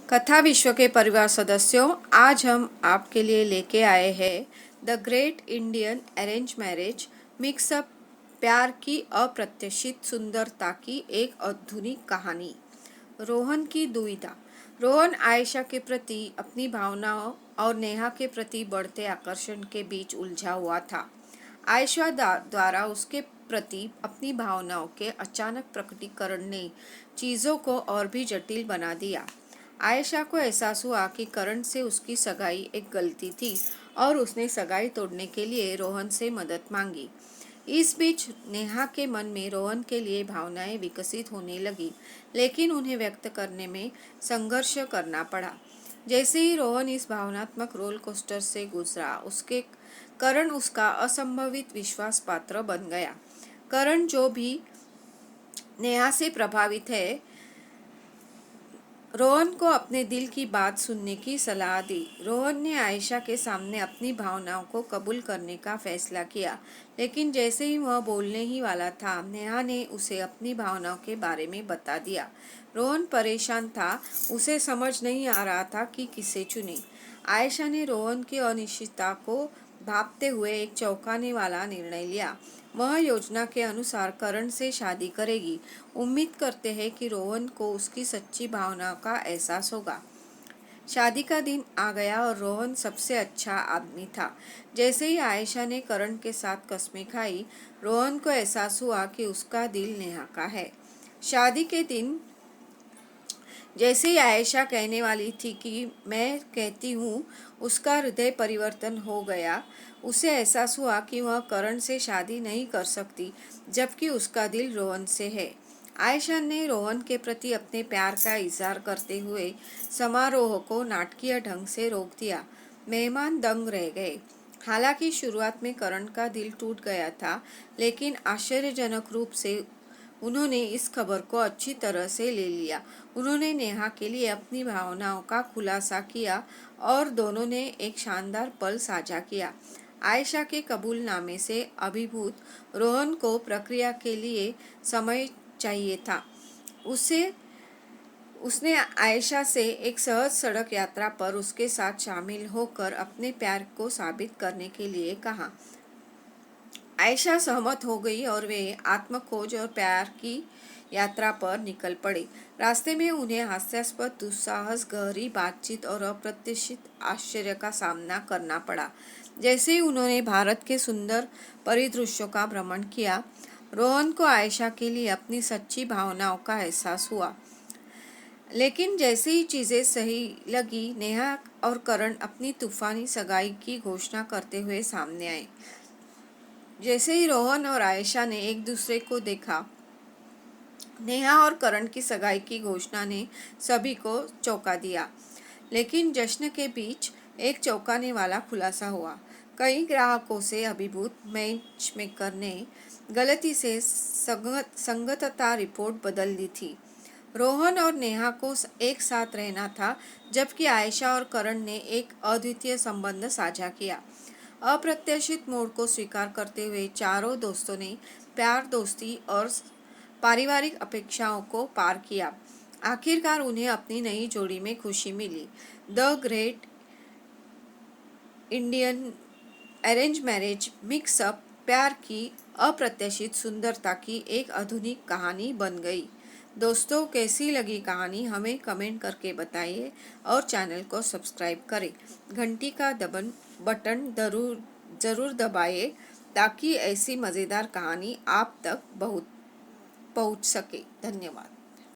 कथा विश्व के परिवार सदस्यों, आज हम आपके लिए लेके आए हैं the great Indian arrange marriage mix up, प्यार की अप्रत्याशित सुंदरता की एक आधुनिक कहानी। रोहन की दुविधा। रोहन आयशा के प्रति अपनी भावनाओं और नेहा के प्रति बढ़ते आकर्षण के बीच उलझा हुआ था। आयशा द्वारा उसके प्रति अपनी भावनाओं के अचानक प्रकटीकरण ने चीज़ों को और भी जटिल बना दिया। आयशा को एहसास हुआ कि करण से उसकी सगाई एक गलती थी और उसने सगाई तोड़ने के लिए रोहन से मदद मांगी। इस बीच नेहा के मन में रोहन के लिए भावनाएं विकसित होने लगी, लेकिन उन्हें व्यक्त करने में संघर्ष करना पड़ा। जैसे ही रोहन इस भावनात्मक रोल कोस्टर से गुजरा, उसके करण उसका असंभवित विश्वास पात्र बन गया। करण, जो भी नेहा से प्रभावित है, रोहन को अपने दिल की बात सुनने की सलाह दी। रोहन ने आयशा के सामने अपनी भावनाओं को कबूल करने का फैसला किया, लेकिन जैसे ही वह बोलने ही वाला था, नेहा ने उसे अपनी भावनाओं के बारे में बता दिया। रोहन परेशान था, उसे समझ नहीं आ रहा था कि किसे चुने। आयशा ने रोहन की अनिश्चितता को भांपते हुए एक चौंकाने वाला निर्णय लिया। वह योजना के अनुसार करण से शादी करेगी। उम्मीद करते हैं कि रोहन को उसकी सच्ची भावनाओं का एहसास होगा। शादी का दिन आ गया और रोहन सबसे अच्छा आदमी था। जैसे ही आयशा ने करण के साथ कसमें खाई, रोहन को एहसास हुआ कि उसका दिल नेहा का है। शादी के दिन जैसे ही आयशा कहने वाली थी कि मैं कहती हूँ, उसका हृदय परिवर्तन हो गया। उसे एहसास हुआ कि वह करण से शादी नहीं कर सकती, जबकि उसका दिल रोहन से है। आयशा ने रोहन के प्रति अपने प्यार का इजहार करते हुए समारोह को नाटकीय ढंग से रोक दिया। मेहमान दंग रह गए। हालांकि शुरुआत में करण का दिल टूट गया था, लेकिन आश्चर्यजनक रूप से उन्होंने इस खबर को अच्छी तरह से ले लिया। उन्होंने नेहा के लिए अपनी भावनाओं का खुलासा किया और दोनों ने एक शानदार पल साझा किया। आयशा के कबूलनामे से अभिभूत रोहन को प्रक्रिया के लिए समय चाहिए था। उसने आयशा से एक सहज सड़क यात्रा पर उसके साथ शामिल होकर अपने प्यार को साबित करने के लिए कहा। आयशा सहमत हो गई और वे आत्मखोज और प्यार की यात्रा पर निकल पड़े। रास्ते में उन्हें हास्यास्पद दुस्साहस, गहरी बातचीत और अप्रत्याशित आश्चर्य का सामना करना पड़ा। जैसे ही उन्होंने भारत के सुंदर परिदृश्यों का भ्रमण किया, रोहन को आयशा के लिए अपनी सच्ची भावनाओं का एहसास हुआ। लेकिन जैसे ही चीज़ें सही लगी, नेहा और करण अपनी तूफानी सगाई की घोषणा करते हुए सामने आए। जैसे ही रोहन और आयशा ने एक दूसरे को देखा, नेहा और करण की सगाई की घोषणा ने सभी को चौंका दिया। लेकिन जश्न के बीच एक चौंकाने वाला खुलासा हुआ। कई ग्राहकों से अभिभूत मैचमेकर ने गलती से संगतता रिपोर्ट बदल दी थी। रोहन और नेहा को एक साथ रहना था, जबकि आयशा और करण ने एक अद्वितीय संबंध साझा किया। अप्रत्याशित मोड़ को स्वीकार करते हुए चारों दोस्तों ने प्यार, दोस्ती और पारिवारिक अपेक्षाओं को पार किया। आखिरकार उन्हें अपनी नई जोड़ी में खुशी मिली। The great Indian arrange marriage mix up, प्यार की अप्रत्याशित सुंदरता की एक आधुनिक कहानी बन गई। दोस्तों, कैसी लगी कहानी हमें कमेंट करके बताइए और चैनल को सब्सक्राइब करें। घंटी का बटन ज़रूर दबाइए ताकि ऐसी मज़ेदार कहानी आप तक पहुंच सके। धन्यवाद।